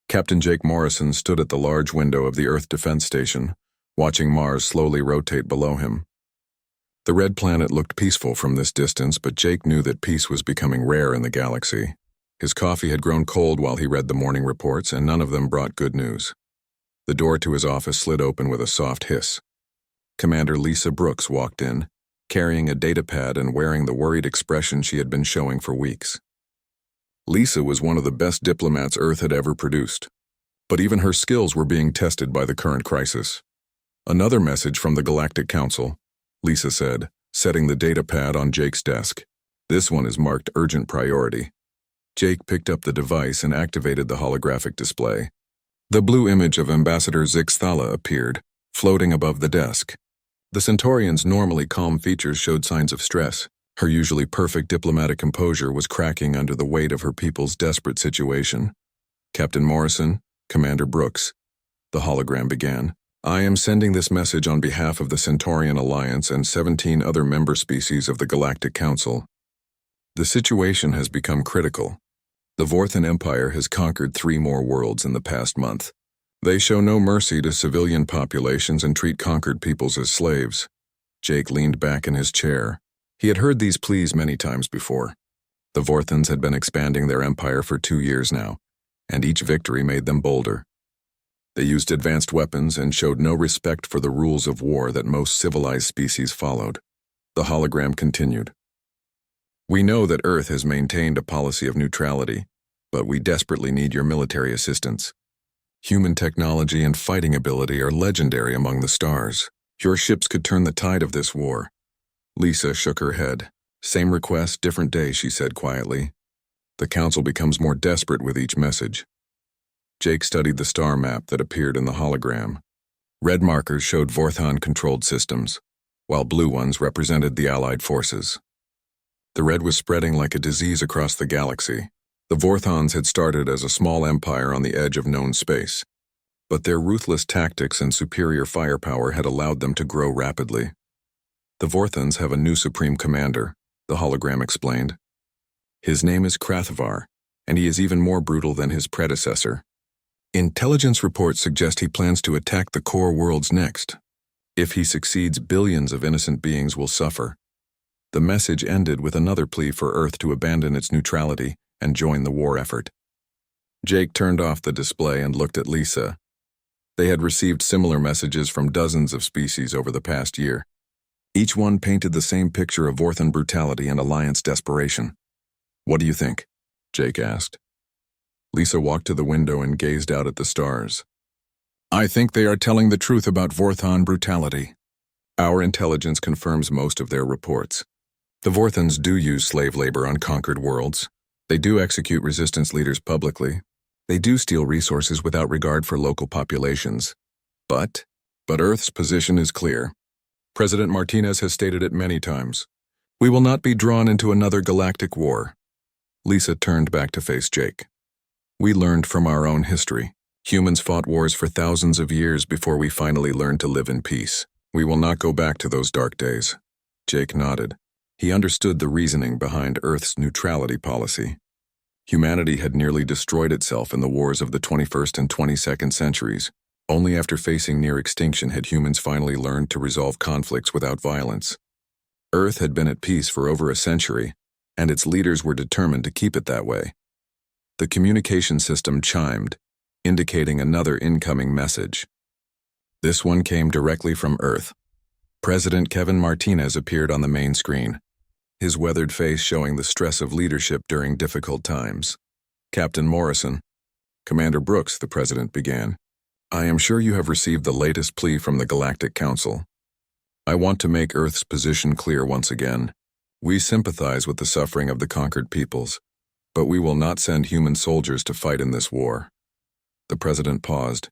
Captain Jake Morrison stood at the large window of the Earth Defense Station, watching Mars slowly rotate below him. The red planet looked peaceful from this distance, but Jake knew that peace was becoming rare in the galaxy. His coffee had grown cold while he read the morning reports, and none of them brought good news. The door to his office slid open with a soft hiss. Commander Lisa Brooks walked in, carrying a datapad and wearing the worried expression she had been showing for weeks. Lisa was one of the best diplomats Earth had ever produced, but even her skills were being tested by the current crisis. "Another message from the Galactic Council," Lisa said, setting the datapad on Jake's desk. "This one is marked urgent priority." Jake picked up the device and activated the holographic display. The blue image of Ambassador Zixthala appeared, floating above the desk. The Centaurian's normally calm features showed signs of stress. Her usually perfect diplomatic composure was cracking under the weight of her people's desperate situation. "Captain Morrison, Commander Brooks," the hologram began, "I am sending this message on behalf of the Centaurian Alliance and 17 other member species of the Galactic Council. The situation has become critical. The Vorthan Empire has conquered 3 more worlds in the past month. They show no mercy to civilian populations and treat conquered peoples as slaves." Jake leaned back in his chair. He had heard these pleas many times before. The Vorthans had been expanding their empire for 2 years now, and each victory made them bolder. They used advanced weapons and showed no respect for the rules of war that most civilized species followed. The hologram continued. "We know that Earth has maintained a policy of neutrality, but we desperately need your military assistance. Human technology and fighting ability are legendary among the stars. Your ships could turn the tide of this war." Lisa shook her head. "Same request, different day," she said quietly. "The Council becomes more desperate with each message." Jake studied the star map that appeared in the hologram. Red markers showed Vorthan-controlled systems, while blue ones represented the Allied forces. The red was spreading like a disease across the galaxy. The Vorthans had started as a small empire on the edge of known space, but their ruthless tactics and superior firepower had allowed them to grow rapidly. "The Vorthans have a new supreme commander," the hologram explained. "His name is Krathavar, and he is even more brutal than his predecessor. Intelligence reports suggest he plans to attack the core worlds next. If he succeeds, billions of innocent beings will suffer." The message ended with another plea for Earth to abandon its neutrality and join the war effort. Jake turned off the display and looked at Lisa. They had received similar messages from dozens of species over the past year. Each one painted the same picture of Vorthan brutality and Alliance desperation. "What do you think?" Jake asked. Lisa walked to the window and gazed out at the stars. "I think they are telling the truth about Vorthan brutality. Our intelligence confirms most of their reports. The Vorthans do use slave labor on conquered worlds. They do execute resistance leaders publicly. They do steal resources without regard for local populations. But Earth's position is clear. President Martinez has stated it many times. We will not be drawn into another galactic war." Lisa turned back to face Jake. "We learned from our own history. Humans fought wars for thousands of years before we finally learned to live in peace. We will not go back to those dark days." Jake nodded. He understood the reasoning behind Earth's neutrality policy. Humanity had nearly destroyed itself in the wars of the 21st and 22nd centuries. Only after facing near extinction had humans finally learned to resolve conflicts without violence. Earth had been at peace for over a century, and its leaders were determined to keep it that way. The communication system chimed, indicating another incoming message. This one came directly from Earth. President Kevin Martinez appeared on the main screen, his weathered face showing the stress of leadership during difficult times. "Captain Morrison." "Commander Brooks," the president began, "I am sure you have received the latest plea from the Galactic Council. I want to make Earth's position clear once again. We sympathize with the suffering of the conquered peoples, but we will not send human soldiers to fight in this war." The president paused,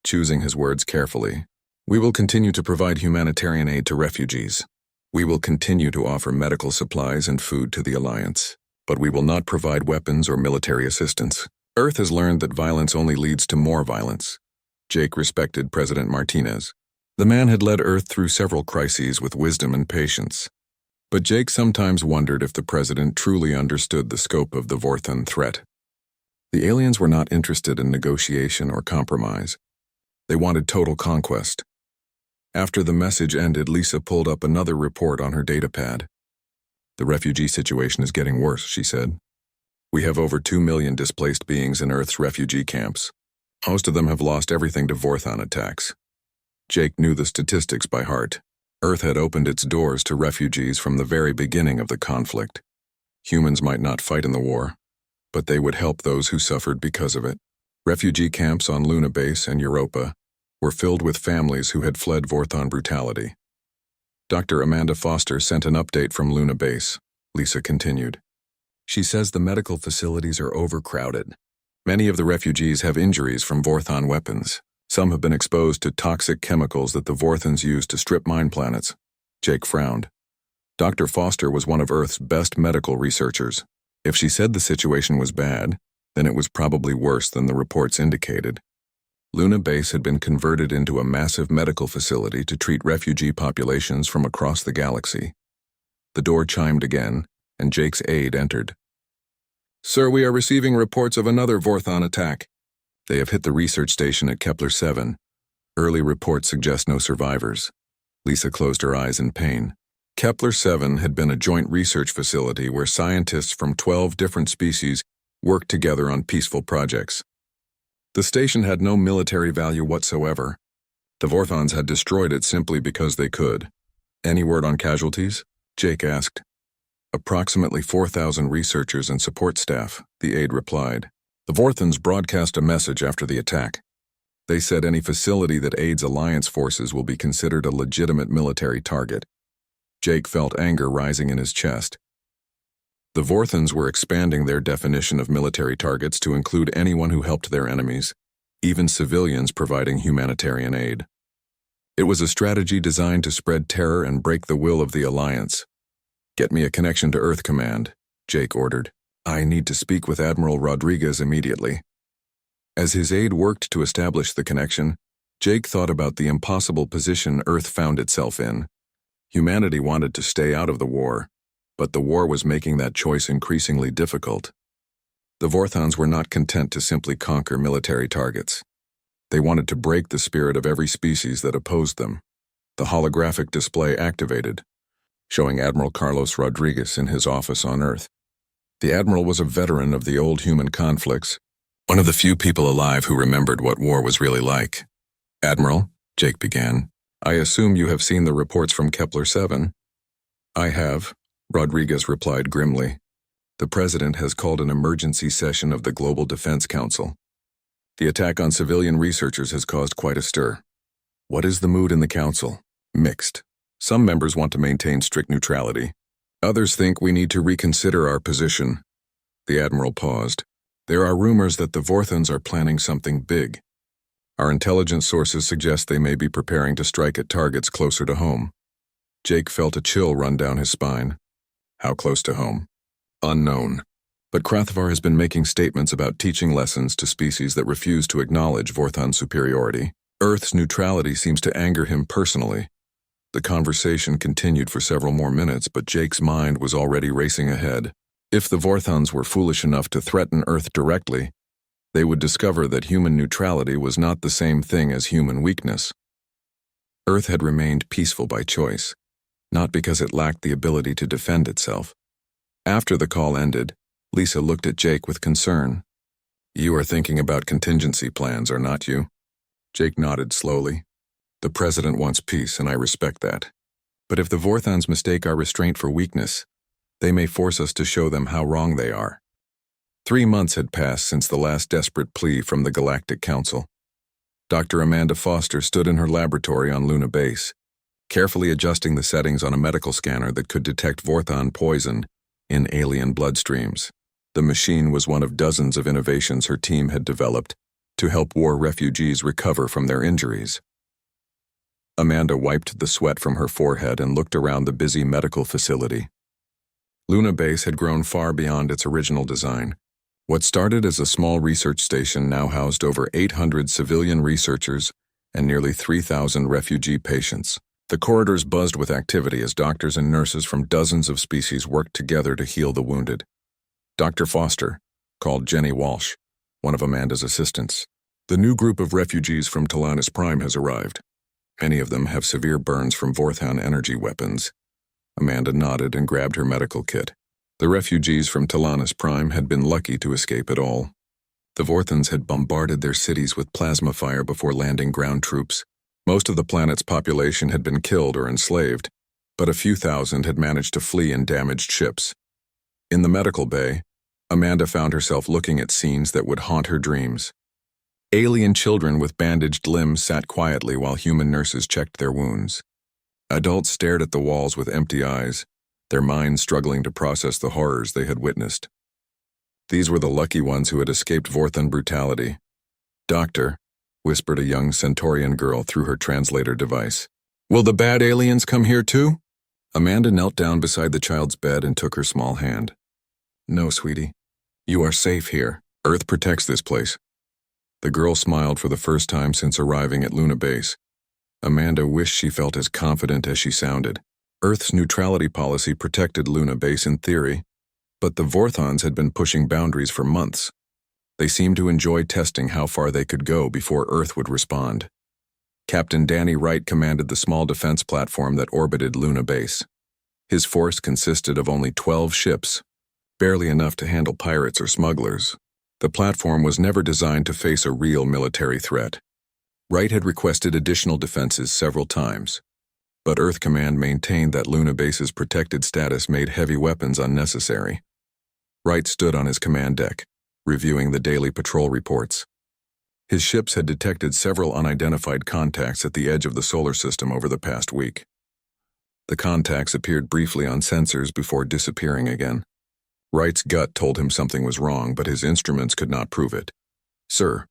choosing his words carefully. "We will continue to provide humanitarian aid to refugees. We will continue to offer medical supplies and food to the Alliance, but we will not provide weapons or military assistance. Earth has learned that violence only leads to more violence." Jake respected President Martinez. The man had led Earth through several crises with wisdom and patience. But Jake sometimes wondered if the president truly understood the scope of the Vorthan threat. The aliens were not interested in negotiation or compromise. They wanted total conquest. After the message ended, Lisa pulled up another report on her datapad. "The refugee situation is getting worse," she said. "We have over 2 million displaced beings in Earth's refugee camps. Most of them have lost everything to Vorthon attacks." Jake knew the statistics by heart. Earth had opened its doors to refugees from the very beginning of the conflict. Humans might not fight in the war, but they would help those who suffered because of it. Refugee camps on Luna Base and Europa were filled with families who had fled Vorthon brutality. Dr. Amanda Foster sent an update from Luna Base. Lisa continued. "She says the medical facilities are overcrowded. Many of the refugees have injuries from Vorthon weapons. Some have been exposed to toxic chemicals that the Vorthons use to strip mine planets." Jake frowned. Dr. Foster was one of Earth's best medical researchers. If she said the situation was bad, then it was probably worse than the reports indicated. Luna Base had been converted into a massive medical facility to treat refugee populations from across the galaxy. The door chimed again, and Jake's aide entered. "Sir, we are receiving reports of another Vorthon attack. They have hit the research station at Kepler 7. Early reports suggest no survivors." Lisa closed her eyes in pain. Kepler 7 had been a joint research facility where scientists from 12 different species worked together on peaceful projects. The station had no military value whatsoever. The Vorthons had destroyed it simply because they could. "Any word on casualties?" Jake asked. "Approximately 4,000 researchers and support staff," the aide replied. "The Vorthons broadcast a message after the attack. They said any facility that aids Alliance forces will be considered a legitimate military target." Jake felt anger rising in his chest. The Vorthons were expanding their definition of military targets to include anyone who helped their enemies, even civilians providing humanitarian aid. It was a strategy designed to spread terror and break the will of the Alliance. "Get me a connection to Earth Command," Jake ordered. "I need to speak with Admiral Rodriguez immediately." As his aide worked to establish the connection, Jake thought about the impossible position Earth found itself in. Humanity wanted to stay out of the war, but the war was making that choice increasingly difficult. The Vorthons were not content to simply conquer military targets. They wanted to break the spirit of every species that opposed them. The holographic display activated, showing Admiral Carlos Rodriguez in his office on Earth. The Admiral was a veteran of the old human conflicts, one of the few people alive who remembered what war was really like. "Admiral," Jake began, "I assume you have seen the reports from Kepler 7. "I have," Rodriguez replied grimly. "The President has called an emergency session of the Global Defense Council. The attack on civilian researchers has caused quite a stir." "What is the mood in the Council?" "Mixed. Some members want to maintain strict neutrality. Others think we need to reconsider our position." The Admiral paused. "There are rumors that the Vorthons are planning something big. Our intelligence sources suggest they may be preparing to strike at targets closer to home." Jake felt a chill run down his spine. "How close to home?" "Unknown. But Krathvar has been making statements about teaching lessons to species that refuse to acknowledge Vorthon superiority. Earth's neutrality seems to anger him personally." The conversation continued for several more minutes, but Jake's mind was already racing ahead. If the Vorthons were foolish enough to threaten Earth directly, they would discover that human neutrality was not the same thing as human weakness. Earth had remained peaceful by choice, not because it lacked the ability to defend itself. After the call ended, Lisa looked at Jake with concern. "You are thinking about contingency plans, are not you?" Jake nodded slowly. "The President wants peace, and I respect that. But if the Vorthons mistake our restraint for weakness, they may force us to show them how wrong they are." 3 months had passed since the last desperate plea from the Galactic Council. Dr. Amanda Foster stood in her laboratory on Luna Base, carefully adjusting the settings on a medical scanner that could detect Vorthon poison in alien bloodstreams. The machine was one of dozens of innovations her team had developed to help war refugees recover from their injuries. Amanda wiped the sweat from her forehead and looked around the busy medical facility. Luna Base had grown far beyond its original design. What started as a small research station now housed over 800 civilian researchers and nearly 3,000 refugee patients. The corridors buzzed with activity as doctors and nurses from dozens of species worked together to heal the wounded. Dr. Foster, called Jenny Walsh, one of Amanda's assistants. "The new group of refugees from Talanis Prime has arrived. Many of them have severe burns from Vorthan energy weapons." Amanda nodded and grabbed her medical kit. The refugees from Talanis Prime had been lucky to escape at all. The Vorthans had bombarded their cities with plasma fire before landing ground troops. Most of the planet's population had been killed or enslaved, but a few thousand had managed to flee in damaged ships. In the medical bay, Amanda found herself looking at scenes that would haunt her dreams. Alien children with bandaged limbs sat quietly while human nurses checked their wounds. Adults stared at the walls with empty eyes, their minds struggling to process the horrors they had witnessed. These were the lucky ones who had escaped Vorthan brutality. "Doctor," whispered a young Centaurian girl through her translator device. "Will the bad aliens come here too?" Amanda knelt down beside the child's bed and took her small hand. "No, sweetie. You are safe here. Earth protects this place." The girl smiled for the first time since arriving at Luna Base. Amanda wished she felt as confident as she sounded. Earth's neutrality policy protected Luna Base in theory, but the Vorthons had been pushing boundaries for months. They seemed to enjoy testing how far they could go before Earth would respond. Captain Danny Wright commanded the small defense platform that orbited Luna Base. His force consisted of only 12 ships, barely enough to handle pirates or smugglers. The platform was never designed to face a real military threat. Wright had requested additional defenses several times, but Earth Command maintained that Luna Base's protected status made heavy weapons unnecessary. Wright stood on his command deck, reviewing the daily patrol reports. His ships had detected several unidentified contacts at the edge of the solar system over the past week. The contacts appeared briefly on sensors before disappearing again. Wright's gut told him something was wrong, but his instruments could not prove it. "Sir,"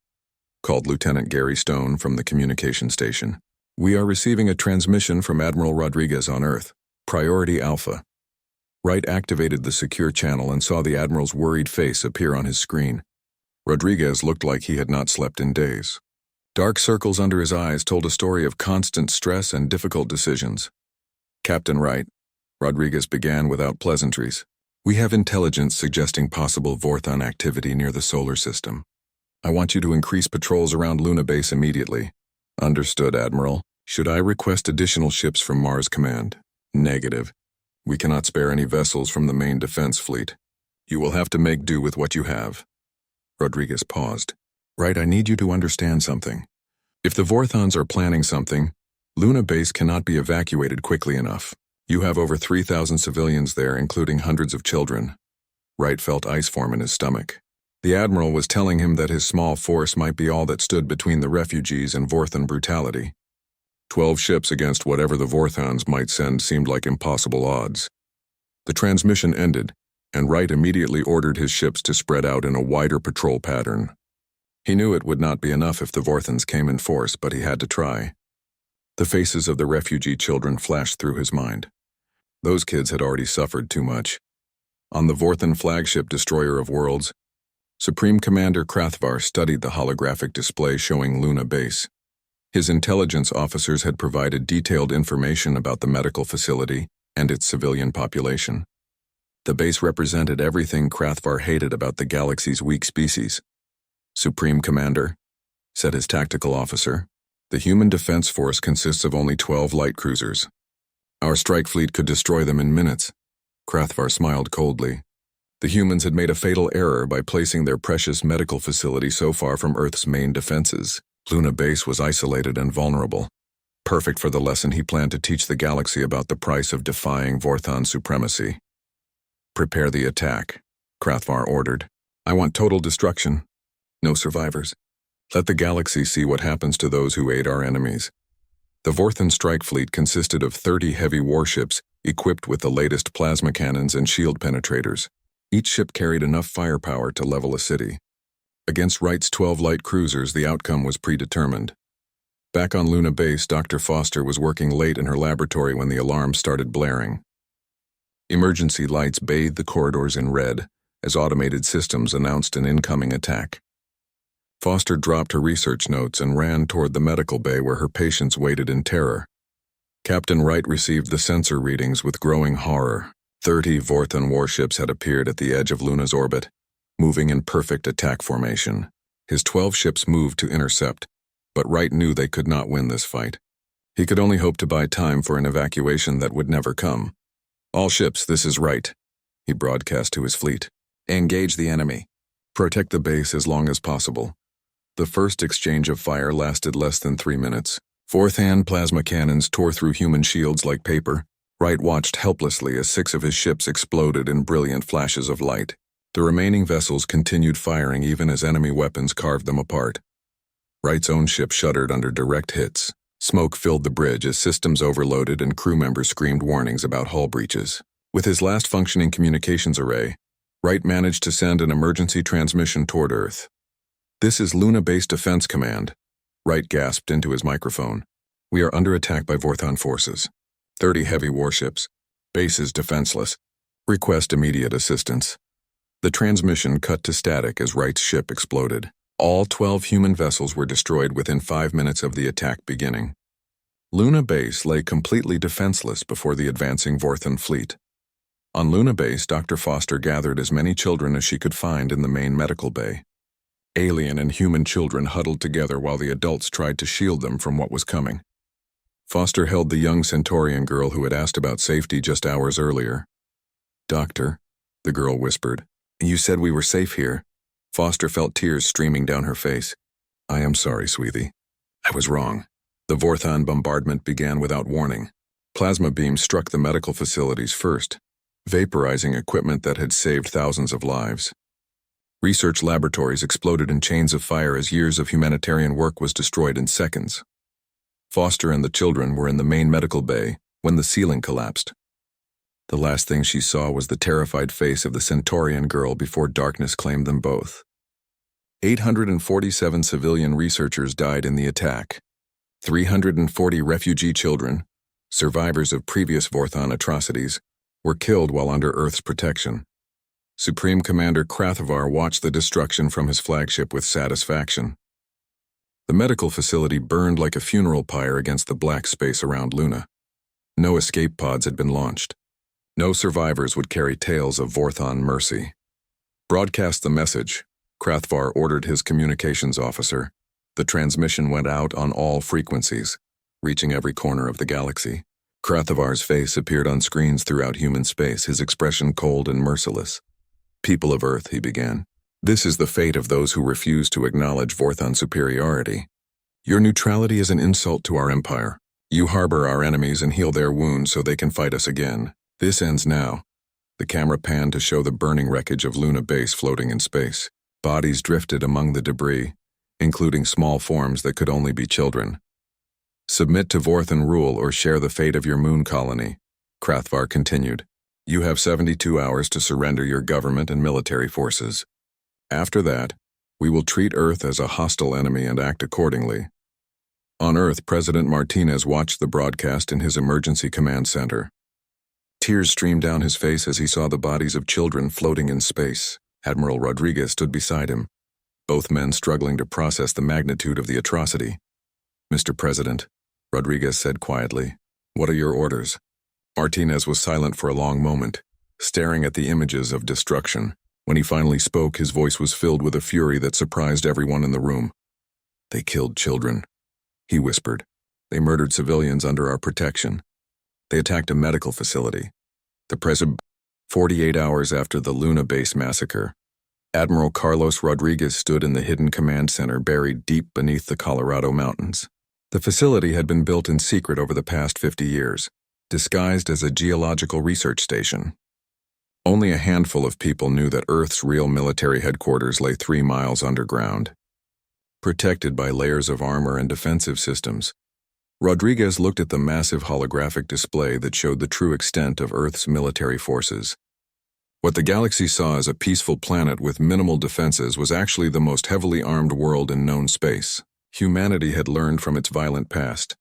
called Lieutenant Gary Stone from the communication station, "we are receiving a transmission from Admiral Rodriguez on Earth. Priority Alpha." Wright activated the secure channel and saw the Admiral's worried face appear on his screen. Rodriguez looked like he had not slept in days. Dark circles under his eyes told a story of constant stress and difficult decisions. "Captain Wright," Rodriguez began without pleasantries, "we have intelligence suggesting possible Vorthon activity near the solar system. I want you to increase patrols around Luna Base immediately." "Understood, Admiral. Should I request additional ships from Mars Command?" "Negative. We cannot spare any vessels from the main defense fleet. You will have to make do with what you have." Rodriguez paused. "Wright, I need you to understand something. If the Vorthons are planning something, Luna Base cannot be evacuated quickly enough. You have over 3,000 civilians there, including hundreds of children." Wright felt ice form in his stomach. The Admiral was telling him that his small force might be all that stood between the refugees and Vorthon brutality. 12 ships against whatever the Vorthons might send seemed like impossible odds. The transmission ended, and Wright immediately ordered his ships to spread out in a wider patrol pattern. He knew it would not be enough if the Vorthons came in force, but he had to try. The faces of the refugee children flashed through his mind. Those kids had already suffered too much. On the Vorthon flagship Destroyer of Worlds, Supreme Commander Krathvar studied the holographic display showing Luna Base. His intelligence officers had provided detailed information about the medical facility and its civilian population. The base represented everything Krathvar hated about the galaxy's weak species. "Supreme Commander," said his tactical officer, "the human defense force consists of only 12 light cruisers. Our strike fleet could destroy them in minutes." Krathvar smiled coldly. The humans had made a fatal error by placing their precious medical facility so far from Earth's main defenses. Luna Base was isolated and vulnerable, perfect for the lesson he planned to teach the galaxy about the price of defying Vorthon supremacy. "Prepare the attack," Krathvar ordered. "I want total destruction. No survivors. Let the galaxy see what happens to those who aid our enemies." The Vorthon strike fleet consisted of 30 heavy warships equipped with the latest plasma cannons and shield penetrators. Each ship carried enough firepower to level a city. Against Wright's 12 light cruisers, the outcome was predetermined. Back on Luna Base, Dr. Foster was working late in her laboratory when the alarm started blaring. Emergency lights bathed the corridors in red as automated systems announced an incoming attack. Foster dropped her research notes and ran toward the medical bay where her patients waited in terror. Captain Wright received the sensor readings with growing horror. 30 Vorthon warships had appeared at the edge of Luna's orbit, moving in perfect attack formation. His 12 ships moved to intercept, but Wright knew they could not win this fight. He could only hope to buy time for an evacuation that would never come. "All ships, this is Wright," he broadcast to his fleet. "Engage the enemy. Protect the base as long as possible." The first exchange of fire lasted less than 3 minutes. Fourth-hand plasma cannons tore through human shields like paper. Wright watched helplessly as 6 of his ships exploded in brilliant flashes of light. The remaining vessels continued firing even as enemy weapons carved them apart. Wright's own ship shuddered under direct hits. Smoke filled the bridge as systems overloaded and crew members screamed warnings about hull breaches. With his last functioning communications array, Wright managed to send an emergency transmission toward Earth. "This is Luna Base Defense Command," Wright gasped into his microphone. "We are under attack by Vorthon forces. 30 heavy warships. Base is defenseless. Request immediate assistance." The transmission cut to static as Wright's ship exploded. All 12 human vessels were destroyed within 5 minutes of the attack beginning. Luna Base lay completely defenseless before the advancing Vorthon fleet. On Luna Base, Dr. Foster gathered as many children as she could find in the main medical bay. Alien and human children huddled together while the adults tried to shield them from what was coming. Foster held the young Centaurian girl who had asked about safety just hours earlier. "Doctor," the girl whispered, "you said we were safe here." Foster felt tears streaming down her face. "I am sorry, sweetie. I was wrong." The Vorthon bombardment began without warning. Plasma beams struck the medical facilities first, vaporizing equipment that had saved thousands of lives. Research laboratories exploded in chains of fire as years of humanitarian work was destroyed in seconds. Foster and the children were in the main medical bay when the ceiling collapsed. The last thing she saw was the terrified face of the Centaurian girl before darkness claimed them both. 847 civilian researchers died in the attack. 340 refugee children, survivors of previous Vorthon atrocities, were killed while under Earth's protection. Supreme Commander Krathavar watched the destruction from his flagship with satisfaction. The medical facility burned like a funeral pyre against the black space around Luna. No escape pods had been launched. No survivors would carry tales of Vorthon mercy. "Broadcast the message," Krathavar ordered his communications officer. The transmission went out on all frequencies, reaching every corner of the galaxy. Krathavar's face appeared on screens throughout human space, his expression cold and merciless. "People of Earth," he began, "this is the fate of those who refuse to acknowledge Vorthon superiority. Your neutrality is an insult to our empire. You harbor our enemies and heal their wounds so they can fight us again. This ends now." The camera panned to show the burning wreckage of Luna Base floating in space. Bodies drifted among the debris, including small forms that could only be children. "Submit to Vorthon rule or share the fate of your moon colony," Krathavar continued. "You have 72 hours to surrender your government and military forces. After that, we will treat Earth as a hostile enemy and act accordingly." On Earth, President Martinez watched the broadcast in his emergency command center. Tears streamed down his face as he saw the bodies of children floating in space. Admiral Rodriguez stood beside him, both men struggling to process the magnitude of the atrocity. "Mr. President," Rodriguez said quietly, "what are your orders?" Martinez was silent for a long moment, staring at the images of destruction. When he finally spoke, his voice was filled with a fury that surprised everyone in the room. "They killed children," he whispered. "They murdered civilians under our protection. They attacked a medical facility. The president." 48 hours after the Luna Base massacre, Admiral Carlos Rodriguez stood in the hidden command center buried deep beneath the Colorado mountains. The facility had been built in secret over the past 50 years, disguised as a geological research station. Only a handful of people knew that Earth's real military headquarters lay 3 miles underground. Protected by layers of armor and defensive systems, Rodriguez looked at the massive holographic display that showed the true extent of Earth's military forces. What the galaxy saw as a peaceful planet with minimal defenses was actually the most heavily armed world in known space. Humanity had learned from its violent past,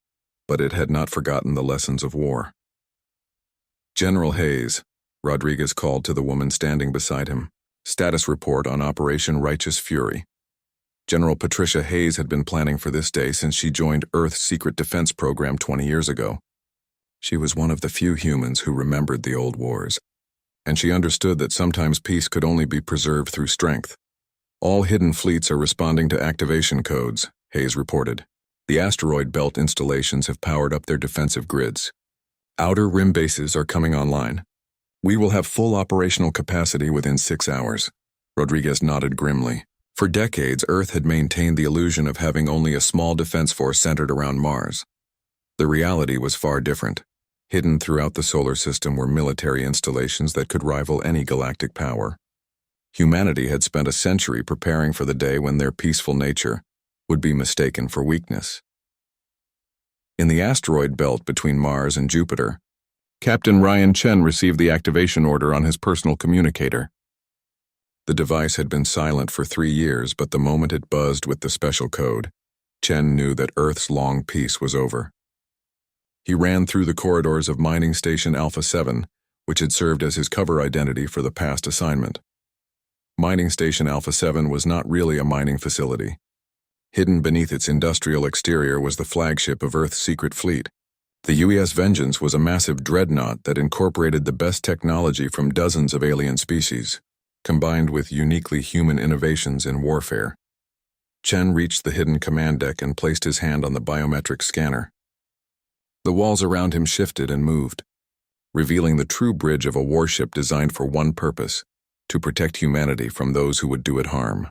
but it had not forgotten the lessons of war. "General Hayes," Rodriguez called to the woman standing beside him. "Status report on Operation Righteous Fury." General Patricia Hayes had been planning for this day since she joined Earth's secret defense program 20 years ago. She was one of the few humans who remembered the old wars, and she understood that sometimes peace could only be preserved through strength. All hidden fleets are responding to activation codes, Hayes reported. The asteroid belt installations have powered up their defensive grids. Outer rim bases are coming online. We will have full operational capacity within 6 hours. Rodriguez nodded grimly. For decades, Earth had maintained the illusion of having only a small defense force centered around Mars. The reality was far different. Hidden throughout the solar system were military installations that could rival any galactic power. Humanity had spent a century preparing for the day when their peaceful nature would be mistaken for weakness. In the asteroid belt between Mars and Jupiter, Captain Ryan Chen received the activation order on his personal communicator. The device had been silent for 3 years, but the moment it buzzed with the special code, Chen knew that Earth's long peace was over. He ran through the corridors of Mining Station Alpha 7, which had served as his cover identity for the past assignment. Mining Station Alpha 7 was not really a mining facility. Hidden beneath its industrial exterior was the flagship of Earth's secret fleet. The UES Vengeance was a massive dreadnought that incorporated the best technology from dozens of alien species, combined with uniquely human innovations in warfare. Chen reached the hidden command deck and placed his hand on the biometric scanner. The walls around him shifted and moved, revealing the true bridge of a warship designed for one purpose: to protect humanity from those who would do it harm.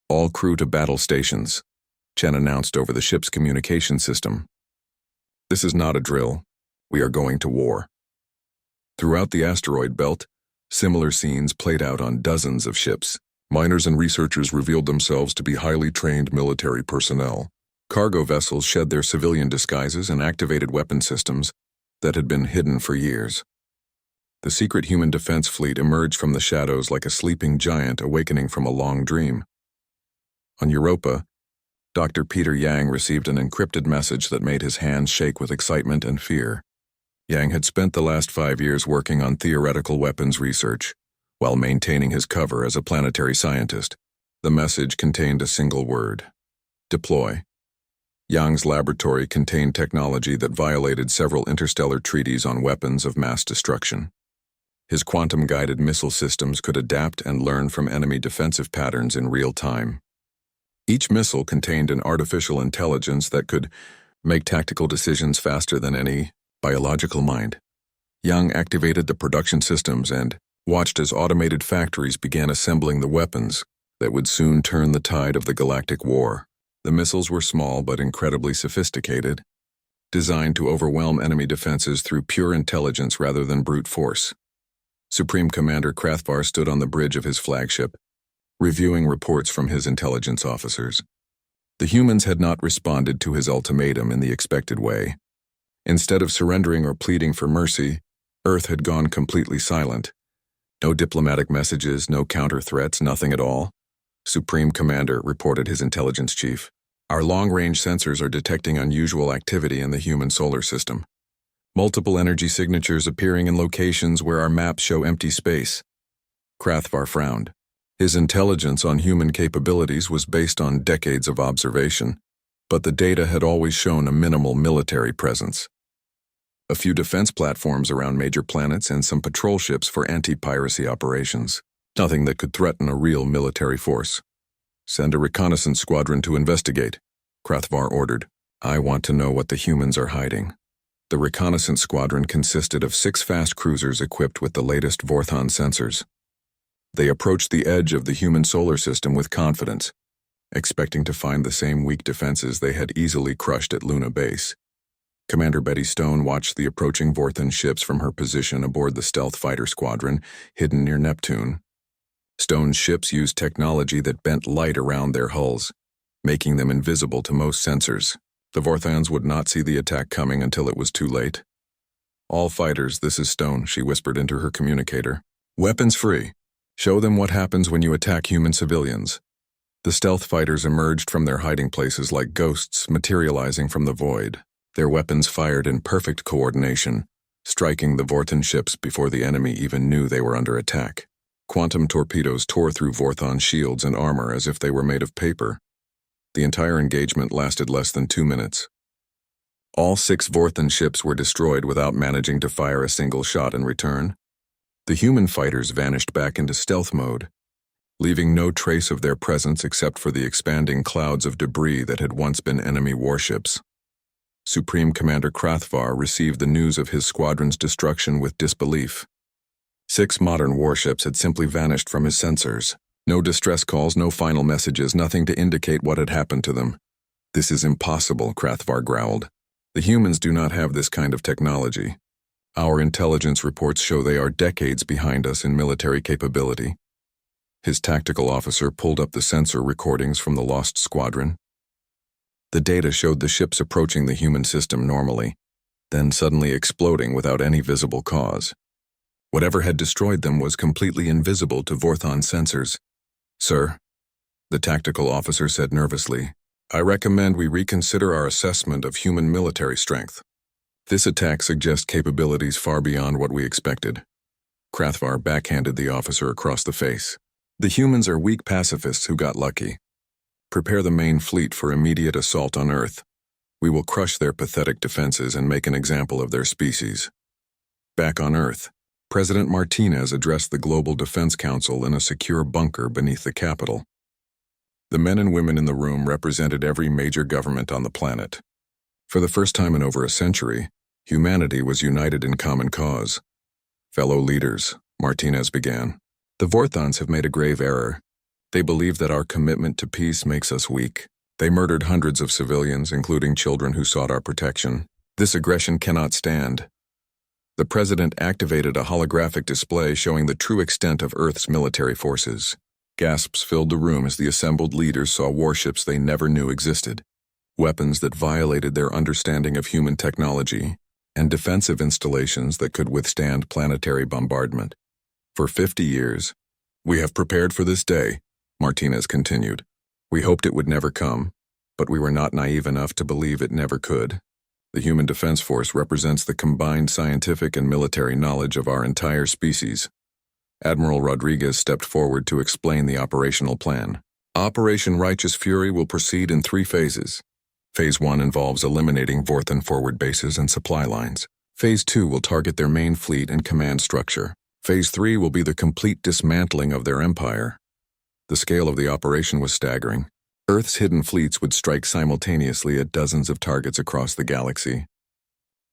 All crew to battle stations, Chen announced over the ship's communication system. This is not a drill. We are going to war. Throughout the asteroid belt, similar scenes played out on dozens of ships. Miners and researchers revealed themselves to be highly trained military personnel. Cargo vessels shed their civilian disguises and activated weapon systems that had been hidden for years. The secret human defense fleet emerged from the shadows like a sleeping giant awakening from a long dream. On Europa, Dr. Peter Yang received an encrypted message that made his hands shake with excitement and fear. Yang had spent the last 5 years working on theoretical weapons research, while maintaining his cover as a planetary scientist. The message contained a single word: deploy. Yang's laboratory contained technology that violated several interstellar treaties on weapons of mass destruction. His quantum-guided missile systems could adapt and learn from enemy defensive patterns in real time. Each missile contained an artificial intelligence that could make tactical decisions faster than any biological mind. Yang activated the production systems and watched as automated factories began assembling the weapons that would soon turn the tide of the Galactic War. The missiles were small but incredibly sophisticated, designed to overwhelm enemy defenses through pure intelligence rather than brute force. Supreme Commander Krathvar stood on the bridge of his flagship, reviewing reports from his intelligence officers. The humans had not responded to his ultimatum in the expected way. Instead of surrendering or pleading for mercy, Earth had gone completely silent. No diplomatic messages, no counter-threats, nothing at all. Supreme Commander, reported his intelligence chief. Our long-range sensors are detecting unusual activity in the human solar system. Multiple energy signatures appearing in locations where our maps show empty space. Krathvar frowned. His intelligence on human capabilities was based on decades of observation, but the data had always shown a minimal military presence. A few defense platforms around major planets and some patrol ships for anti-piracy operations. Nothing that could threaten a real military force. Send a reconnaissance squadron to investigate, Krathvar ordered. I want to know what the humans are hiding. The reconnaissance squadron consisted of 6 fast cruisers equipped with the latest Vorthon sensors. They approached the edge of the human solar system with confidence, expecting to find the same weak defenses they had easily crushed at Luna Base. Commander Betty Stone watched the approaching Vorthon ships from her position aboard the stealth fighter squadron, hidden near Neptune. Stone's ships used technology that bent light around their hulls, making them invisible to most sensors. The Vorthons would not see the attack coming until it was too late. All fighters, this is Stone, she whispered into her communicator. Weapons free. Show them what happens when you attack human civilians. The stealth fighters emerged from their hiding places like ghosts materializing from the void. Their weapons fired in perfect coordination, striking the Vorthon ships before the enemy even knew they were under attack. Quantum torpedoes tore through Vorthon shields and armor as if they were made of paper. The entire engagement lasted less than 2 minutes. All 6 Vorthon ships were destroyed without managing to fire a single shot in return. The human fighters vanished back into stealth mode, leaving no trace of their presence except for the expanding clouds of debris that had once been enemy warships. Supreme Commander Krathvar received the news of his squadron's destruction with disbelief. 6 modern warships had simply vanished from his sensors. No distress calls, no final messages, nothing to indicate what had happened to them. "This is impossible," Krathvar growled. "The humans do not have this kind of technology. Our intelligence reports show they are decades behind us in military capability." His tactical officer pulled up the sensor recordings from the lost squadron. The data showed the ships approaching the human system normally, then suddenly exploding without any visible cause. Whatever had destroyed them was completely invisible to Vorthon sensors. "Sir," the tactical officer said nervously, "I recommend we reconsider our assessment of human military strength. This attack suggests capabilities far beyond what we expected." Krathvar backhanded the officer across the face. "The humans are weak pacifists who got lucky. Prepare the main fleet for immediate assault on Earth. We will crush their pathetic defenses and make an example of their species." Back on Earth, President Martinez addressed the Global Defense Council in a secure bunker beneath the Capitol. The men and women in the room represented every major government on the planet. For the first time in over a century, humanity was united in common cause. "Fellow leaders," Martinez began, "the Vorthons have made a grave error. They believe that our commitment to peace makes us weak. They murdered hundreds of civilians, including children who sought our protection. This aggression cannot stand." The president activated a holographic display showing the true extent of Earth's military forces. Gasps filled the room as the assembled leaders saw warships they never knew existed, weapons that violated their understanding of human technology, and defensive installations that could withstand planetary bombardment. "For 50 years, we have prepared for this day," Martinez continued. "We hoped it would never come, but we were not naive enough to believe it never could. The Human Defense Force represents the combined scientific and military knowledge of our entire species." Admiral Rodriguez stepped forward to explain the operational plan. "Operation Righteous Fury will proceed in 3 phases. Phase 1 involves eliminating Vorthon forward bases and supply lines. Phase 2 will target their main fleet and command structure. Phase 3 will be the complete dismantling of their empire." The scale of the operation was staggering. Earth's hidden fleets would strike simultaneously at dozens of targets across the galaxy.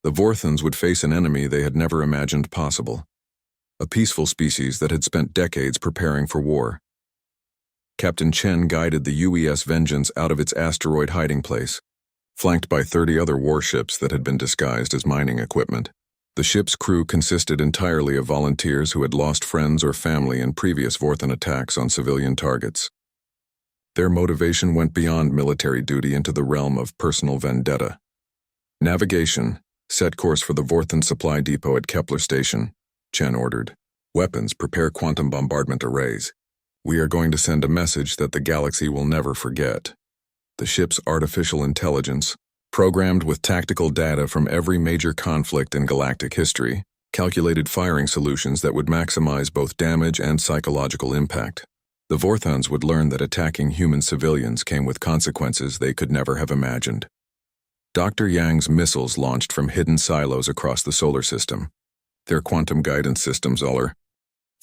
The Vorthons would face an enemy they had never imagined possible, a peaceful species that had spent decades preparing for war. Captain Chen guided the UES Vengeance out of its asteroid hiding place, flanked by 30 other warships that had been disguised as mining equipment. The ship's crew consisted entirely of volunteers who had lost friends or family in previous Vorthon attacks on civilian targets. Their motivation went beyond military duty into the realm of personal vendetta. "Navigation, set course for the Vorthon supply depot at Kepler Station," Chen ordered. "Weapons, prepare quantum bombardment arrays. We are going to send a message that the galaxy will never forget." The ship's artificial intelligence, programmed with tactical data from every major conflict in galactic history, calculated firing solutions that would maximize both damage and psychological impact. The Vorthons would learn that attacking human civilians came with consequences they could never have imagined. Dr. Yang's missiles launched from hidden silos across the solar system. Their quantum guidance systems are.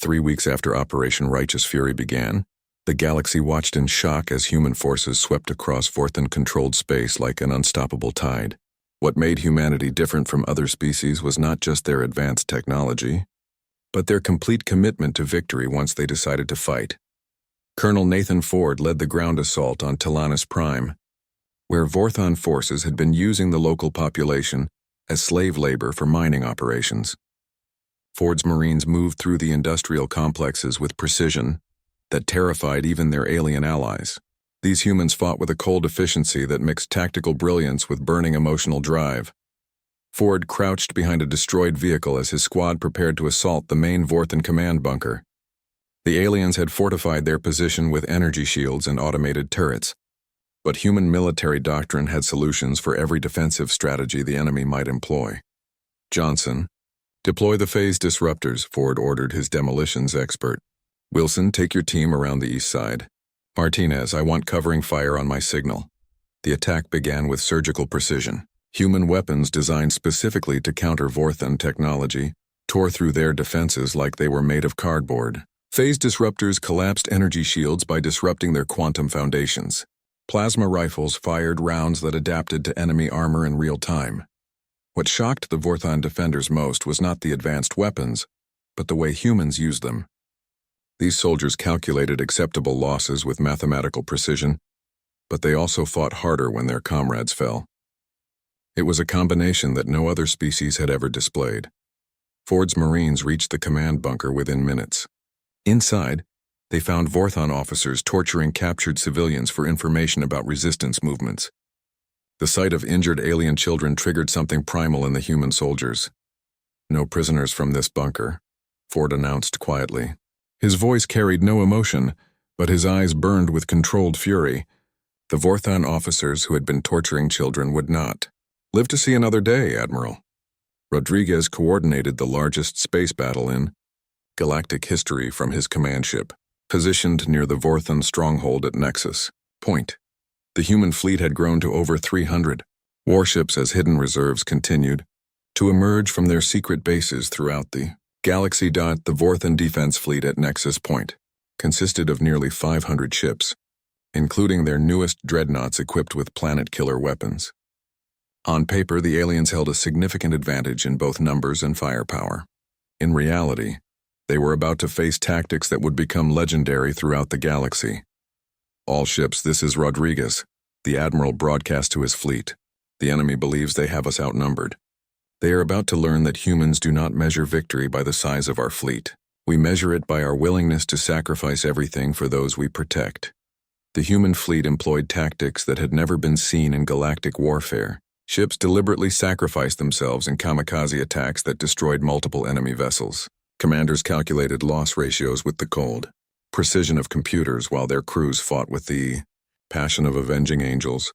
3 weeks after Operation Righteous Fury began, the galaxy watched in shock as human forces swept across Vorthon-controlled space like an unstoppable tide. What made humanity different from other species was not just their advanced technology, but their complete commitment to victory once they decided to fight. Colonel Nathan Ford led the ground assault on Tilanus Prime, where Vorthon forces had been using the local population as slave labor for mining operations. Ford's Marines moved through the industrial complexes with precision that terrified even their alien allies. These humans fought with a cold efficiency that mixed tactical brilliance with burning emotional drive. Ford crouched behind a destroyed vehicle as his squad prepared to assault the main Vorthon command bunker. The aliens had fortified their position with energy shields and automated turrets, but human military doctrine had solutions for every defensive strategy the enemy might employ. "Johnson, deploy the phase disruptors," Ford ordered his demolitions expert. "Wilson, take your team around the east side. Martinez, I want covering fire on my signal." The attack began with surgical precision. Human weapons designed specifically to counter Vorthon technology tore through their defenses like they were made of cardboard. Phase disruptors collapsed energy shields by disrupting their quantum foundations. Plasma rifles fired rounds that adapted to enemy armor in real time. What shocked the Vorthon defenders most was not the advanced weapons, but the way humans used them. These soldiers calculated acceptable losses with mathematical precision, but they also fought harder when their comrades fell. It was a combination that no other species had ever displayed. Ford's Marines reached the command bunker within minutes. Inside, they found Vorthon officers torturing captured civilians for information about resistance movements. The sight of injured alien children triggered something primal in the human soldiers. "No prisoners from this bunker," Ford announced quietly. His voice carried no emotion, but his eyes burned with controlled fury. The Vorthon officers who had been torturing children would not live to see another day, Admiral. Rodriguez coordinated the largest space battle in galactic history from his command ship, positioned near the Vorthon stronghold at Nexus Point. The human fleet had grown to over 300 warships as hidden reserves continued to emerge from their secret bases throughout the galaxy. The Vorthon defense fleet at Nexus Point consisted of nearly 500 ships, including their newest dreadnoughts equipped with planet-killer weapons. On paper, the aliens held a significant advantage in both numbers and firepower. In reality, they were about to face tactics that would become legendary throughout the galaxy. "All ships, this is Rodriguez," the Admiral broadcast to his fleet. "The enemy believes they have us outnumbered. They are about to learn that humans do not measure victory by the size of our fleet. We measure it by our willingness to sacrifice everything for those we protect." The human fleet employed tactics that had never been seen in galactic warfare. Ships deliberately sacrificed themselves in kamikaze attacks that destroyed multiple enemy vessels. Commanders calculated loss ratios with the cold precision of computers while their crews fought with the passion of avenging angels.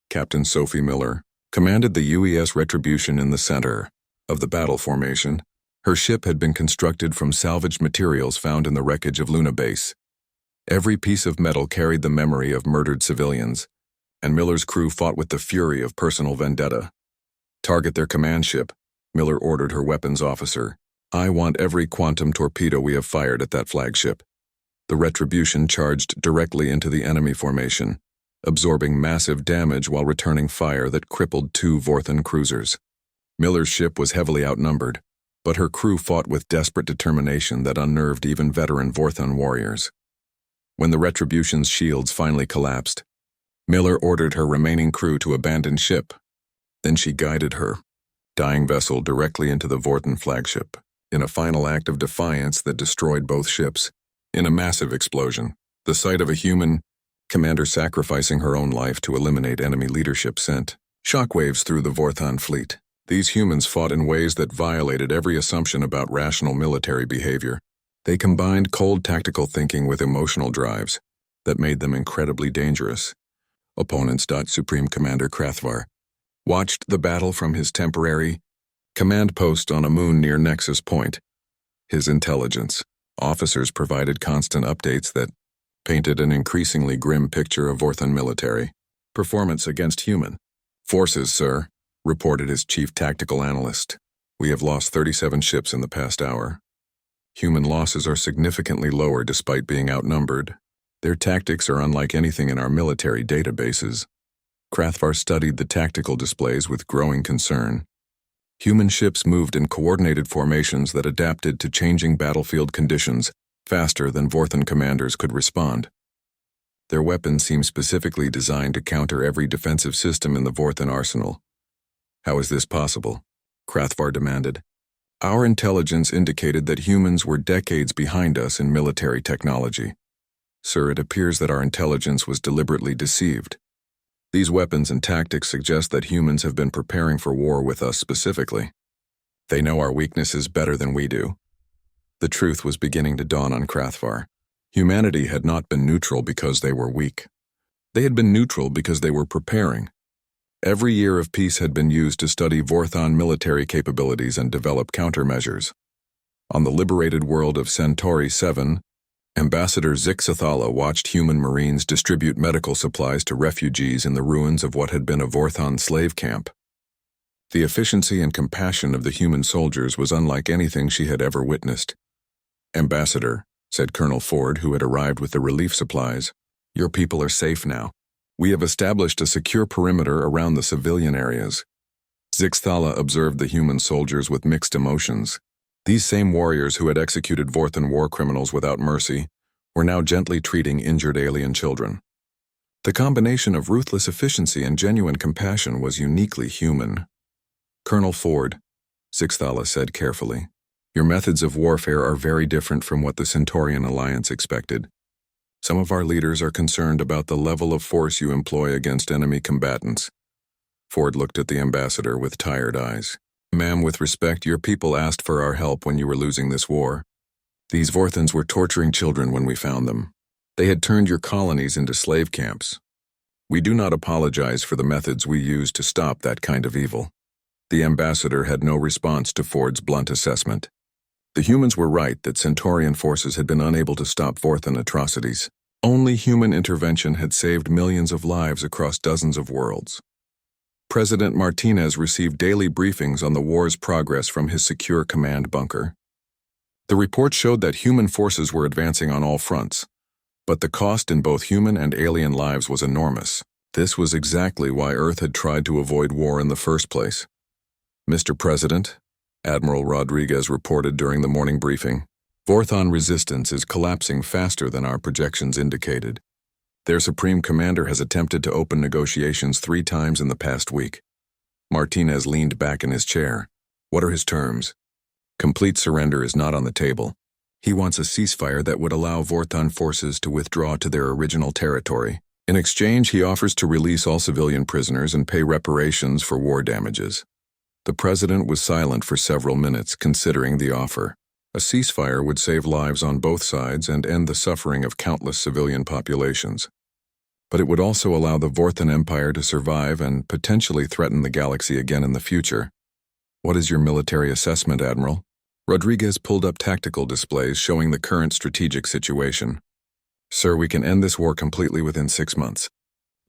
Captain Sophie Miller commanded the UES Retribution in the center of the battle formation. Her ship had been constructed from salvaged materials found in the wreckage of Luna Base. Every piece of metal carried the memory of murdered civilians, and Miller's crew fought with the fury of personal vendetta. "Target their command ship," Miller ordered her weapons officer. "I want every quantum torpedo we have fired at that flagship." The Retribution charged directly into the enemy formation, absorbing massive damage while returning fire that crippled 2 Vorthon cruisers. Miller's ship was heavily outnumbered, but her crew fought with desperate determination that unnerved even veteran Vorthon warriors. When the Retribution's shields finally collapsed, Miller ordered her remaining crew to abandon ship. Then she guided her dying vessel directly into the Vorthon flagship, in a final act of defiance that destroyed both ships. In a massive explosion, the sight of a human commander sacrificing her own life to eliminate enemy leadership sent shockwaves through the Vorthon fleet. These humans fought in ways that violated every assumption about rational military behavior. They combined cold tactical thinking with emotional drives that made them incredibly dangerous. Opponents. Supreme Commander Krathvar watched the battle from his temporary command post on a moon near Nexus Point. His intelligence officers provided constant updates that painted an increasingly grim picture of Vorthon military performance against human forces. "Sir," reported his chief tactical analyst, "we have lost 37 ships in the past hour. Human losses are significantly lower despite being outnumbered. Their tactics are unlike anything in our military databases." Krathvar studied the tactical displays with growing concern. Human ships moved in coordinated formations that adapted to changing battlefield conditions faster than Vorthon commanders could respond. Their weapons seemed specifically designed to counter every defensive system in the Vorthon arsenal. "How is this possible?" Krathvar demanded. "Our intelligence indicated that humans were decades behind us in military technology. Sir, it appears that our intelligence was deliberately deceived. These weapons and tactics suggest that humans have been preparing for war with us specifically. They know our weaknesses better than we do." The truth was beginning to dawn on Krathvar. Humanity had not been neutral because they were weak. They had been neutral because they were preparing. Every year of peace had been used to study Vorthon military capabilities and develop countermeasures. On the liberated world of Centauri 7, Ambassador Zixathala watched human Marines distribute medical supplies to refugees in the ruins of what had been a Vorthon slave camp. The efficiency and compassion of the human soldiers was unlike anything she had ever witnessed. "Ambassador," said Colonel Ford, who had arrived with the relief supplies. "Your people are safe now. We have established a secure perimeter around the civilian areas." Zixthala observed the human soldiers with mixed emotions. These same warriors who had executed Vorthan war criminals without mercy were now gently treating injured alien children. The combination of ruthless efficiency and genuine compassion was uniquely human. "Colonel Ford," Zixthala said carefully, "your methods of warfare are very different from what the Centaurian Alliance expected. Some of our leaders are concerned about the level of force you employ against enemy combatants." Ford looked at the ambassador with tired eyes. "Ma'am, with respect, your people asked for our help when you were losing this war. These Vorthans were torturing children when we found them. They had turned your colonies into slave camps. We do not apologize for the methods we used to stop that kind of evil." The ambassador had no response to Ford's blunt assessment. The humans were right that Centaurian forces had been unable to stop Vorthan atrocities. Only human intervention had saved millions of lives across dozens of worlds. President Martinez received daily briefings on the war's progress from his secure command bunker. The report showed that human forces were advancing on all fronts, but the cost in both human and alien lives was enormous. This was exactly why Earth had tried to avoid war in the first place. "Mr. President," Admiral Rodriguez reported during the morning briefing, "Vorthan resistance is collapsing faster than our projections indicated. Their Supreme Commander has attempted to open negotiations 3 times in the past week." Martinez leaned back in his chair. "What are his terms?" "Complete surrender is not on the table. He wants a ceasefire that would allow Vorthan forces to withdraw to their original territory. In exchange, he offers to release all civilian prisoners and pay reparations for war damages." The president was silent for several minutes, considering the offer. A ceasefire would save lives on both sides and end the suffering of countless civilian populations. But it would also allow the Vorthan Empire to survive and potentially threaten the galaxy again in the future. "What is your military assessment, Admiral?" Rodriguez pulled up tactical displays showing the current strategic situation. "Sir, we can end this war completely within 6 months.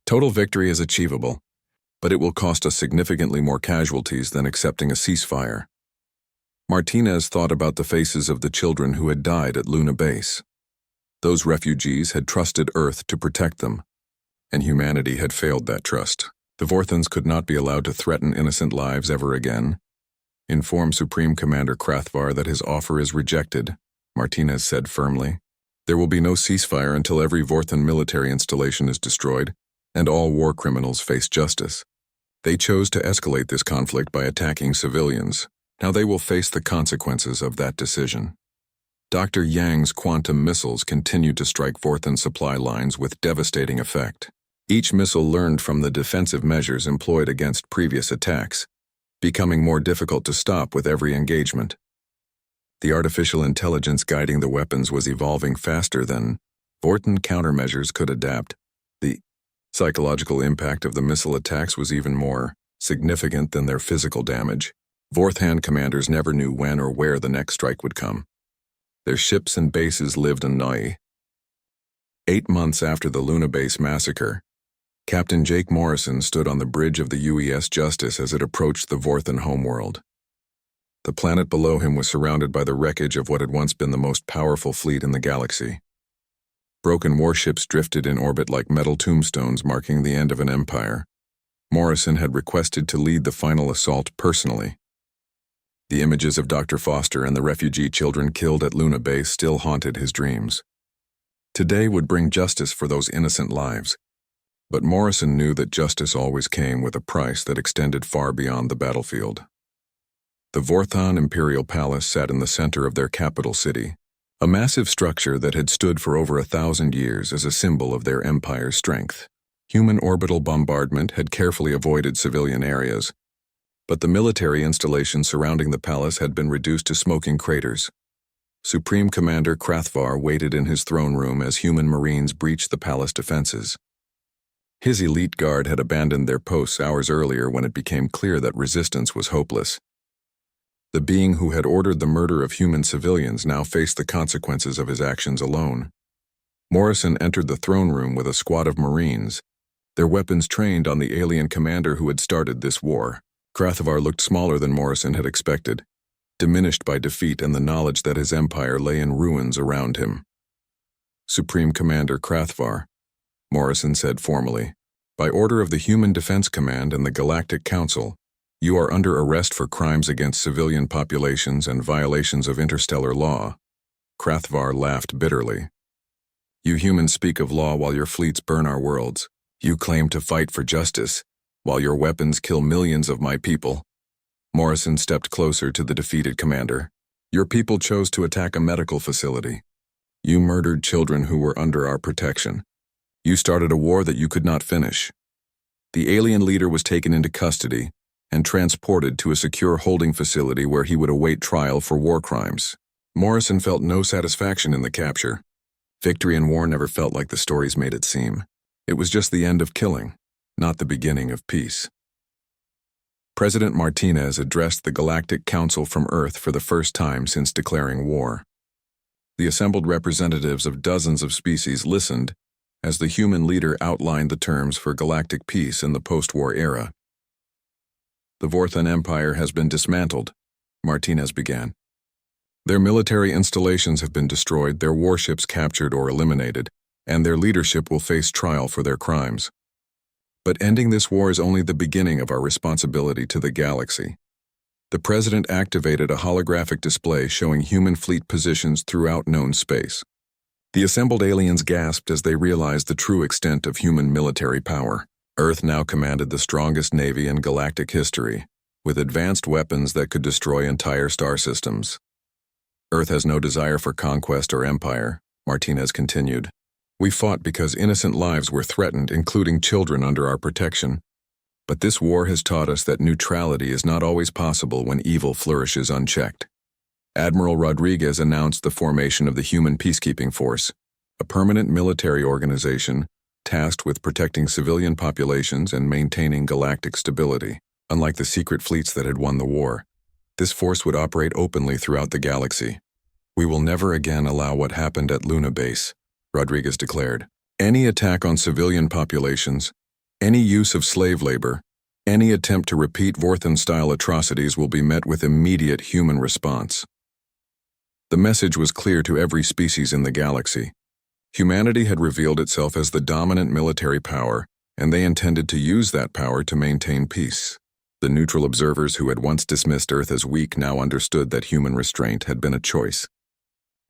Total victory is achievable, but it will cost us significantly more casualties than accepting a ceasefire." Martinez thought about the faces of the children who had died at Luna Base. Those refugees had trusted Earth to protect them, and humanity had failed that trust. The Vorthans could not be allowed to threaten innocent lives ever again. "Inform Supreme Commander Krathvar that his offer is rejected," Martinez said firmly. "There will be no ceasefire until every Vorthan military installation is destroyed, and all war criminals face justice. They chose to escalate this conflict by attacking civilians. Now they will face the consequences of that decision." Dr. Yang's quantum missiles continued to strike Vorthan supply lines with devastating effect. Each missile learned from the defensive measures employed against previous attacks, becoming more difficult to stop with every engagement. The artificial intelligence guiding the weapons was evolving faster than Vorthan countermeasures could adapt. The psychological impact of the missile attacks was even more significant than their physical damage. Vorthan commanders never knew when or where the next strike would come. Their ships and bases lived in Nai. 8 months after the Luna Base massacre, Captain Jake Morrison stood on the bridge of the UES Justice as it approached the Vorthan homeworld. The planet below him was surrounded by the wreckage of what had once been the most powerful fleet in the galaxy. Broken warships drifted in orbit like metal tombstones marking the end of an empire. Morrison had requested to lead the final assault personally. The images of Dr. Foster and the refugee children killed at Luna Base still haunted his dreams. Today would bring justice for those innocent lives, but Morrison knew that justice always came with a price that extended far beyond the battlefield. The Vorthan Imperial Palace sat in the center of their capital city, a massive structure that had stood for over 1,000 years as a symbol of their empire's strength. Human orbital bombardment had carefully avoided civilian areas, but the military installations surrounding the palace had been reduced to smoking craters. Supreme Commander Krathvar waited in his throne room as human marines breached the palace defenses. His elite guard had abandoned their posts hours earlier when it became clear that resistance was hopeless. The being who had ordered the murder of human civilians now faced the consequences of his actions alone. Morrison entered the throne room with a squad of marines, their weapons trained on the alien commander who had started this war. Krathvar looked smaller than Morrison had expected, diminished by defeat and the knowledge that his empire lay in ruins around him. Supreme Commander Krathvar, Morrison said formally. By order of the Human Defense Command and the Galactic Council, you are under arrest for crimes against civilian populations and violations of interstellar law. Krathvar laughed bitterly. You humans speak of law while your fleets burn our worlds. You claim to fight for justice, while your weapons kill millions of my people. Morrison stepped closer to the defeated commander. Your people chose to attack a medical facility. You murdered children who were under our protection. You started a war that you could not finish. The alien leader was taken into custody and transported to a secure holding facility where he would await trial for war crimes. Morrison felt no satisfaction in the capture. Victory in war never felt like the stories made it seem. It was just the end of killing, not the beginning of peace. President Martinez addressed the Galactic Council from Earth for the first time since declaring war. The assembled representatives of dozens of species listened as the human leader outlined the terms for galactic peace in the post-war era. The Vorthan Empire has been dismantled, Martinez began. Their military installations have been destroyed, their warships captured or eliminated, and their leadership will face trial for their crimes. But ending this war is only the beginning of our responsibility to the galaxy. The president activated a holographic display showing human fleet positions throughout known space. The assembled aliens gasped as they realized the true extent of human military power. Earth now commanded the strongest navy in galactic history, with advanced weapons that could destroy entire star systems. Earth has no desire for conquest or empire, Martinez continued. We fought because innocent lives were threatened, including children under our protection. But this war has taught us that neutrality is not always possible when evil flourishes unchecked. Admiral Rodriguez announced the formation of the Human Peacekeeping Force, a permanent military organization tasked with protecting civilian populations and maintaining galactic stability. Unlike the secret fleets that had won the war, this force would operate openly throughout the galaxy. We will never again allow what happened at Luna Base, Rodriguez declared. Any attack on civilian populations, any use of slave labor, any attempt to repeat Vorthan-style atrocities will be met with immediate human response. The message was clear to every species in the galaxy. Humanity had revealed itself as the dominant military power, and they intended to use that power to maintain peace. The neutral observers who had once dismissed Earth as weak now understood that human restraint had been a choice,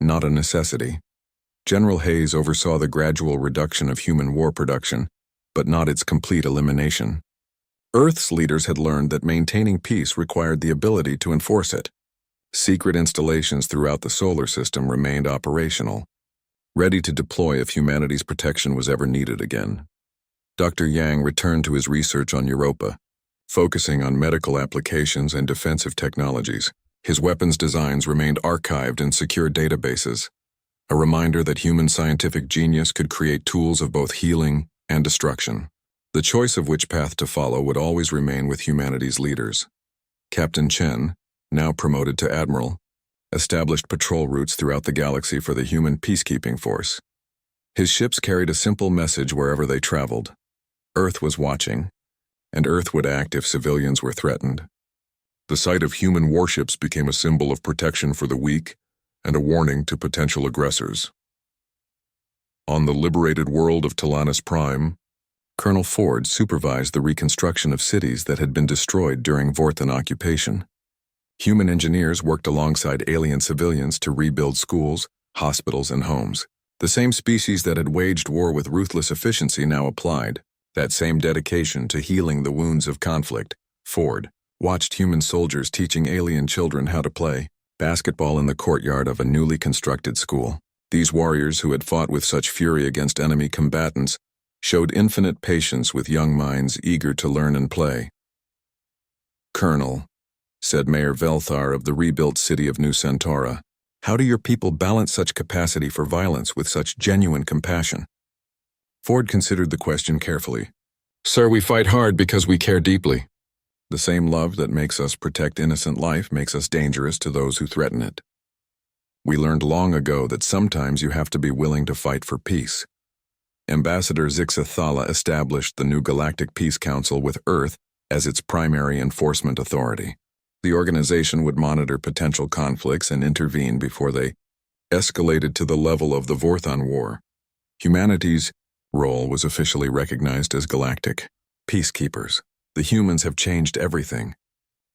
not a necessity. General Hayes oversaw the gradual reduction of human war production, but not its complete elimination. Earth's leaders had learned that maintaining peace required the ability to enforce it. Secret installations throughout the solar system remained operational, ready to deploy if humanity's protection was ever needed again. Dr. Yang returned to his research on Europa, focusing on medical applications and defensive technologies. His weapons designs remained archived in secure databases, a reminder that human scientific genius could create tools of both healing and destruction. The choice of which path to follow would always remain with humanity's leaders. Captain Chen, now promoted to admiral, established patrol routes throughout the galaxy for the Human Peacekeeping Force. His ships carried a simple message wherever they traveled. Earth was watching, and Earth would act if civilians were threatened. The sight of human warships became a symbol of protection for the weak and a warning to potential aggressors. On the liberated world of Talanis Prime, Colonel Ford supervised the reconstruction of cities that had been destroyed during Vorthan occupation. Human engineers worked alongside alien civilians to rebuild schools, hospitals, and homes. The same species that had waged war with ruthless efficiency now applied that same dedication to healing the wounds of conflict. Ford watched human soldiers teaching alien children how to play basketball in the courtyard of a newly constructed school. These warriors who had fought with such fury against enemy combatants showed infinite patience with young minds eager to learn and play. Colonel, said Mayor Velthar of the rebuilt city of New Centaura, how do your people balance such capacity for violence with such genuine compassion? Ford considered the question carefully. Sir, we fight hard because we care deeply. The same love that makes us protect innocent life makes us dangerous to those who threaten it. We learned long ago that sometimes you have to be willing to fight for peace. Ambassador Zixathala established the new Galactic Peace Council with Earth as its primary enforcement authority. The organization would monitor potential conflicts and intervene before they escalated to the level of the Vorthon War. Humanity's role was officially recognized as galactic peacekeepers. The humans have changed everything,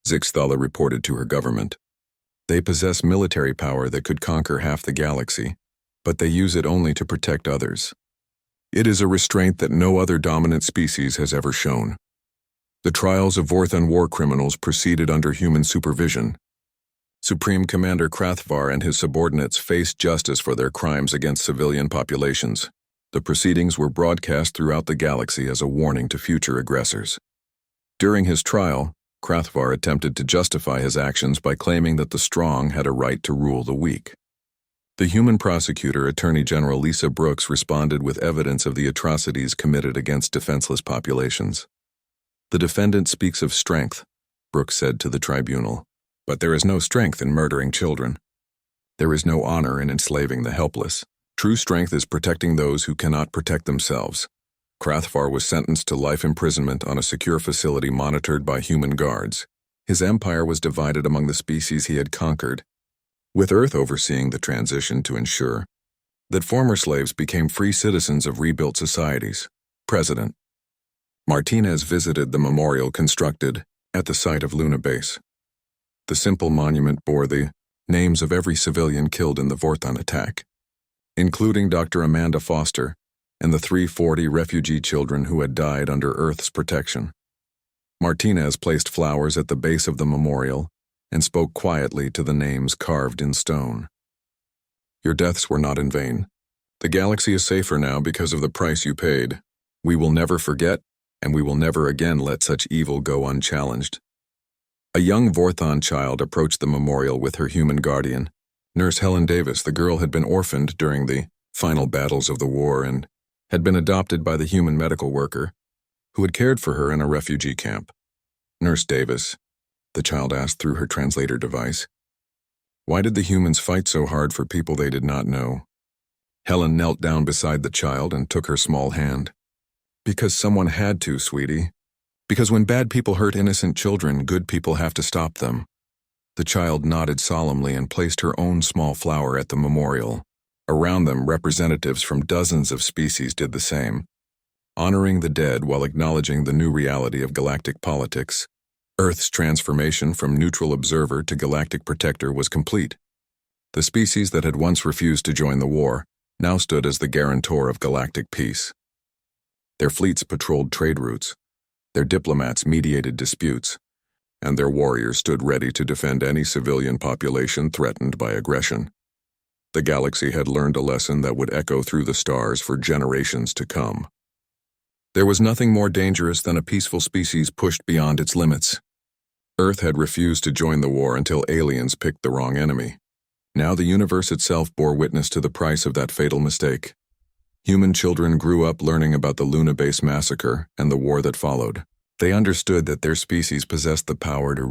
Zixthala reported to her government. They possess military power that could conquer half the galaxy, but they use it only to protect others. It is a restraint that no other dominant species has ever shown. The trials of Vorthon war criminals proceeded under human supervision. Supreme Commander Krathvar and his subordinates faced justice for their crimes against civilian populations. The proceedings were broadcast throughout the galaxy as a warning to future aggressors. During his trial, Krathvar attempted to justify his actions by claiming that the strong had a right to rule the weak. The human prosecutor, Attorney General Lisa Brooks, responded with evidence of the atrocities committed against defenseless populations. The defendant speaks of strength, Brooks said to the tribunal, but there is no strength in murdering children. There is no honor in enslaving the helpless. True strength is protecting those who cannot protect themselves. Krathvar was sentenced to life imprisonment on a secure facility monitored by human guards. His empire was divided among the species he had conquered, with Earth overseeing the transition to ensure that former slaves became free citizens of rebuilt societies. President Martinez visited the memorial constructed at the site of Luna Base. The simple monument bore the names of every civilian killed in the Vorthon attack, including Dr. Amanda Foster and the 340 refugee children who had died under Earth's protection. Martinez placed flowers at the base of the memorial and spoke quietly to the names carved in stone. Your deaths were not in vain. The galaxy is safer now because of the price you paid. We will never forget, and we will never again let such evil go unchallenged. A young Vorthon child approached the memorial with her human guardian. Nurse Helen Davis, the girl had been orphaned during the final battles of the war and had been adopted by the human medical worker who had cared for her in a refugee camp. Nurse Davis, the child asked through her translator device, why did the humans fight so hard for people they did not know? Helen knelt down beside the child and took her small hand. Because someone had to, sweetie. Because when bad people hurt innocent children, good people have to stop them. The child nodded solemnly and placed her own small flower at the memorial. Around them, representatives from dozens of species did the same. Honoring the dead while acknowledging the new reality of galactic politics, Earth's transformation from neutral observer to galactic protector was complete. The species that had once refused to join the war now stood as the guarantor of galactic peace. Their fleets patrolled trade routes, their diplomats mediated disputes, and their warriors stood ready to defend any civilian population threatened by aggression. The galaxy had learned a lesson that would echo through the stars for generations to come. There was nothing more dangerous than a peaceful species pushed beyond its limits. Earth had refused to join the war until aliens picked the wrong enemy. Now the universe itself bore witness to the price of that fatal mistake. Human children grew up learning about the Luna Base massacre and the war that followed. They understood that their species possessed the power to